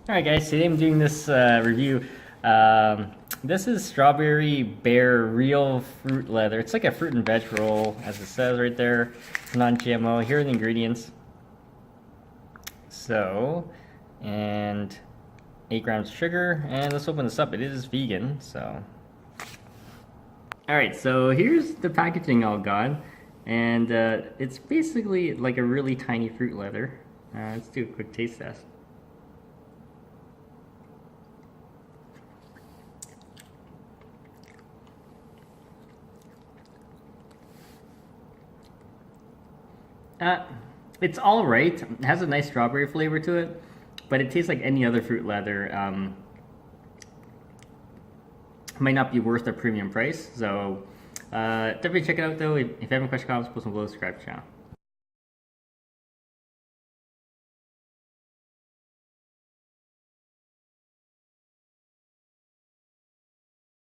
Alright guys, today I'm doing this review. This is Strawberry Bear Real Fruit Leather. It's like a fruit and veg roll, as it says right there. It's non-GMO. Here are the ingredients. So, and 8 grams of sugar, and let's open this up. It is vegan, so. Alright, so here's the packaging all gone. And it's basically like a really tiny fruit leather. Let's do a quick taste test. It's all right. It has a nice strawberry flavor to it, but it tastes like any other fruit leather. Might not be worth a premium price. So definitely check it out though. If you have any questions, comments, post them below, subscribe to the channel.